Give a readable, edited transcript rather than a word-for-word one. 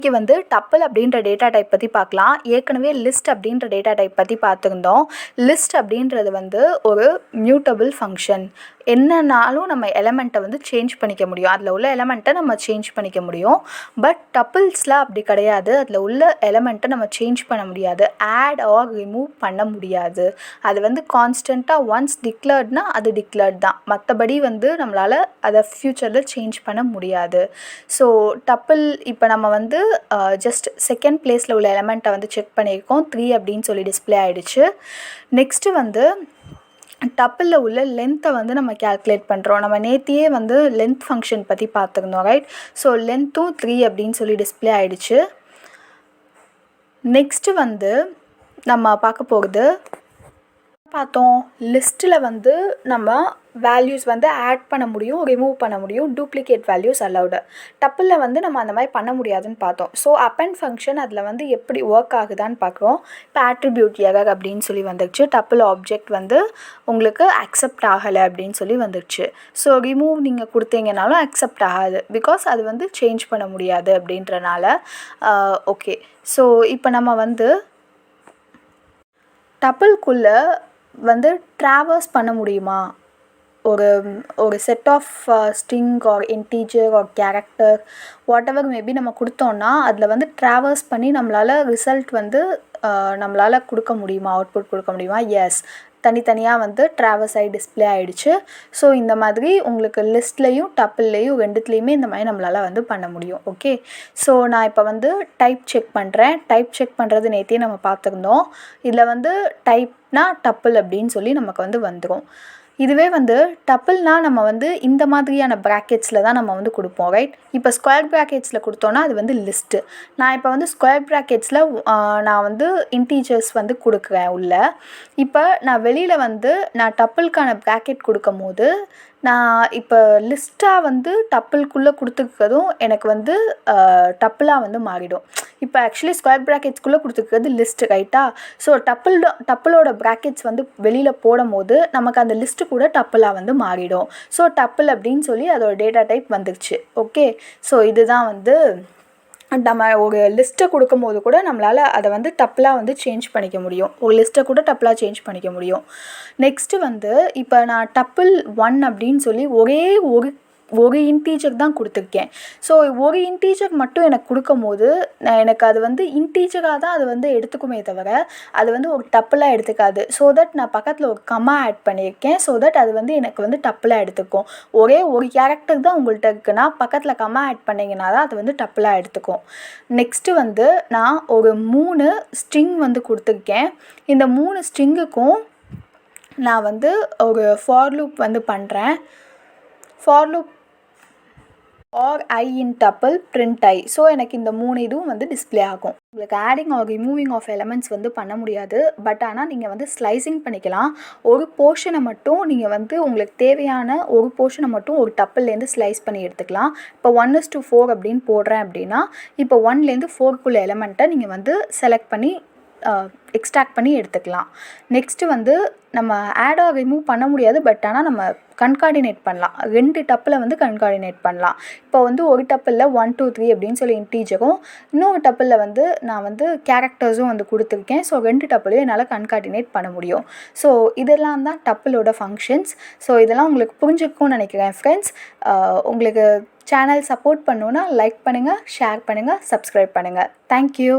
இங்கே வந்து டப்பிள் அப்படின்ற டேட்டா டைப் பற்றி பார்க்கலாம். ஏற்கனவே லிஸ்ட் அப்படின்ற டேட்டா டைப் பற்றி பார்த்துருந்தோம். லிஸ்ட் அப்படின்றது வந்து ஒரு மியூட்டபிள் ஃபங்க்ஷன். என்னன்னாலும் நம்ம எலமெண்ட்டை வந்து சேஞ்ச் பண்ணிக்க முடியும். அதில் உள்ள எலமெண்ட்டை நம்ம சேஞ்ச் பண்ணிக்க முடியும். பட் டப்பிள்ஸில் அப்படி கிடையாது. அதில் உள்ள எலமெண்ட்டை நம்ம சேஞ்ச் பண்ண முடியாது. ஆட் ஆர் ரிமூவ் பண்ண முடியாது. அது வந்து கான்ஸ்டண்ட்டாக ஒன்ஸ் டிக்ளேர்ட்னா அது டிக்ளேர்ட் தான். மற்றபடி வந்து நம்மளால் அதை ஃப்யூச்சரில் சேஞ்ச் பண்ண முடியாது. ஸோ டப்பிள் இப்போ நம்ம வந்து ஜஸ்ட் செகண்ட் பிளேஸில் உள்ள எலமெண்ட்டை வந்து செக் பண்ணியிருக்கோம். 3 அப்படின்னு சொல்லி டிஸ்பிளே ஆகிடுச்சு. நெக்ஸ்ட்டு வந்து டப்பிளில் உள்ள லென்த்தை வந்து நம்ம கேல்குலேட் பண்ணுறோம். நம்ம நேத்தியே வந்து லென்த் ஃபங்க்ஷன் பற்றி பார்த்துருந்தோம், ரைட்? ஸோ லென்த்தும் 3 அப்படின்னு சொல்லி டிஸ்பிளே ஆகிடுச்சு. நெக்ஸ்ட்டு வந்து நம்ம பார்க்க போகிறது பார்த்தோம். லிஸ்ட்டில் வந்து நம்ம வேல்யூஸ் வந்து ஆட் பண்ண முடியும், ரிமூவ் பண்ண முடியும், டூப்ளிகேட் வேல்யூஸ் அலவுடு. டப்பிளில் வந்து நம்ம அந்த மாதிரி பண்ண முடியாதுன்னு பார்த்தோம். ஸோ அப்பெண்ட் ஃபங்க்ஷன் அதில் வந்து எப்படி ஒர்க் ஆகுதான்னு பார்க்குறோம். இப்போ ஆட்ரிபியூட் எரர் அப்படின்னு சொல்லி வந்துடுச்சு. டப்பிள் ஆப்ஜெக்ட் வந்து உங்களுக்கு அக்செப்ட் ஆகலை அப்படின்னு சொல்லி வந்துடுச்சு. ஸோ ரிமூவ் நீங்கள் கொடுத்தீங்கனாலும் அக்செப்ட் ஆகாது, பிகாஸ் அது வந்து சேஞ்ச் பண்ண முடியாது அப்படின்றனால. ஓகே, ஸோ இப்போ நம்ம வந்து டப்பிள்குள்ளே வந்து ட்ராவர்ஸ் பண்ண முடியுமா? ஒரு set of string or integer or character whatever maybe நம்ம கொடுத்தோன்னா அதில் வந்து ட்ராவர்ஸ் பண்ணி நம்மளால் ரிசல்ட் வந்து நம்மளால் கொடுக்க முடியுமா, அவுட்புட் கொடுக்க முடியுமா? எஸ், தனித்தனியாக வந்து ட்ராவர்ஸ் ஆகி டிஸ்பிளே ஆகிடுச்சு. ஸோ இந்த மாதிரி உங்களுக்கு லிஸ்ட்லேயும் டப்பிள்லேயும் ரெண்டுத்துலேயுமே இந்த மாதிரி நம்மளால் வந்து பண்ண முடியும். ஓகே, ஸோ நான் இப்போ வந்து டைப் செக் பண்ணுறேன். டைப் செக் பண்ணுறது நேற்றே நம்ம பார்த்துருந்தோம். இதில் வந்து டைப்னா டப்பிள் அப்படின்னு சொல்லி நமக்கு வந்து வந்துடும். இதுவே வந்து டப்பிள்னால் நம்ம வந்து இந்த மாதிரியான ப்ராக்கெட்ஸில் தான் நம்ம வந்து கொடுப்போம், ரைட்? இப்போ ஸ்கொயர் ப்ராக்கெட்ஸில் கொடுத்தோன்னா அது வந்து லிஸ்ட்டு. நான் இப்போ வந்து ஸ்கொயர் ப்ராக்கெட்ஸில் நான் வந்து இன்டீஜர்ஸ் வந்து கொடுக்குறேன் உள்ள. இப்போ நான் வெளியில் வந்து நான் டப்பிள்கான ப்ராக்கெட் கொடுக்கும் போது நான் இப்போ லிஸ்ட்டாக வந்து டப்பிள்குள்ளே கொடுத்துருக்கிறதும் எனக்கு வந்து டப்பிளாக வந்து மாறிடும். இப்போ ஆக்சுவலி ஸ்கொயர் ப்ராக்கெட்ஸ்குள்ளே கொடுத்துருக்கிறது லிஸ்ட்டு, ரைட்டா? ஸோ டப்பிளோட ப்ராக்கெட்ஸ் வந்து வெளியில் போடும் போது நமக்கு அந்த லிஸ்ட்டு கூட டப்பிளாக வந்து மாறிடும். ஸோ டப்பிள் அப்படின்னு சொல்லி அதோட டேட்டா டைப் வந்துருச்சு. ஓகே, ஸோ இதுதான் வந்து நம்ம ஒரு லிஸ்ட்டை கொடுக்கும்போது கூட நம்மளால் அதை வந்து டப்பிளாக வந்து சேஞ்ச் பண்ணிக்க முடியும். ஒரு லிஸ்ட்டை கூட டப்பிளாக சேஞ்ச் பண்ணிக்க முடியும். நெக்ஸ்ட்டு வந்து இப்போ நான் டப்பிள் 1 அப்படின்னு சொல்லி ஒரு இன்டீஜர் தான் கொடுத்துருக்கேன். ஸோ ஒரு இன்டீஜர் மட்டும் எனக்கு கொடுக்கும் போது எனக்கு அது வந்து இன்டீஜராக தான் அது வந்து எடுத்துக்குமே தவிர அது வந்து ஒரு டப்பிளாக எடுத்துக்காது. ஸோ தட் நான் பக்கத்தில் ஒரு கமா ஆட் பண்ணியிருக்கேன். ஸோ தட் அது வந்து எனக்கு வந்து டப்பிளாக எடுத்துக்கும். ஒரே ஒரு கேரக்டர் தான் உங்கள்கிட்ட இருக்குன்னா பக்கத்தில் கமா ஆட் பண்ணிங்கன்னா தான் அது வந்து டப்பிளாக எடுத்துக்கும். நெக்ஸ்ட்டு வந்து நான் ஒரு 3 ஸ்ட்ரிங் வந்து கொடுத்துருக்கேன். இந்த 3 ஸ்ட்ரிங்குக்கும் நான் வந்து ஒரு ஃபார் லூப் வந்து பண்ணுறேன். For loop or i in tuple print i. So எனக்கு இந்த 3 இதுவும் வந்து டிஸ்பிளே ஆகும். உங்களுக்கு adding or removing of elements வந்து பண்ண முடியாது. பட் ஆனால் நீங்கள் வந்து ஸ்லைசிங் பண்ணிக்கலாம். ஒரு போர்ஷனை மட்டும் நீங்கள் வந்து உங்களுக்கு தேவையான ஒரு போர்ஷனை மட்டும் ஒரு டப்பிள்லேருந்து ஸ்லைஸ் பண்ணி எடுத்துக்கலாம். இப்போ 1:4 அப்படின்னு போடுறேன் அப்படின்னா இப்போ 1லேருந்து 4க்குள்ள எலமெண்ட்டை நீங்கள் வந்து செலக்ட் பண்ணி எக்ஸ்ட்ராக்ட் பண்ணி எடுத்துக்கலாம். நெக்ஸ்ட்டு வந்து நம்ம ஆட் ஆர் ரிமூவ் பண்ண முடியாது. பட் ஆனால் நம்ம கன்கார்டினேட் பண்ணலாம். 2 டப்பில் வந்து கன்கார்டினேட் பண்ணலாம். இப்போ வந்து ஒரு டப்பில் 1 2 3 அப்படின்னு சொல்லி இன்டீஜரும், இன்னொரு டப்பில் வந்து நான் வந்து கேரக்டர்ஸும் வந்து கொடுத்துருக்கேன். ஸோ 2 டப்பிலையும் என்னால் கன்கார்டினேட் பண்ண முடியும். ஸோ இதெல்லாம் தான் டப்பிளோட ஃபங்க்ஷன்ஸ். ஸோ இதெல்லாம் உங்களுக்கு புரிஞ்சிருக்கும்னு நினைக்கிறேன் ஃப்ரெண்ட்ஸ். உங்களுக்கு சேனல் சப்போர்ட் பண்ணணுன்னா லைக் பண்ணுங்கள், ஷேர் பண்ணுங்கள், சப்ஸ்கிரைப் பண்ணுங்கள். தேங்க்யூ.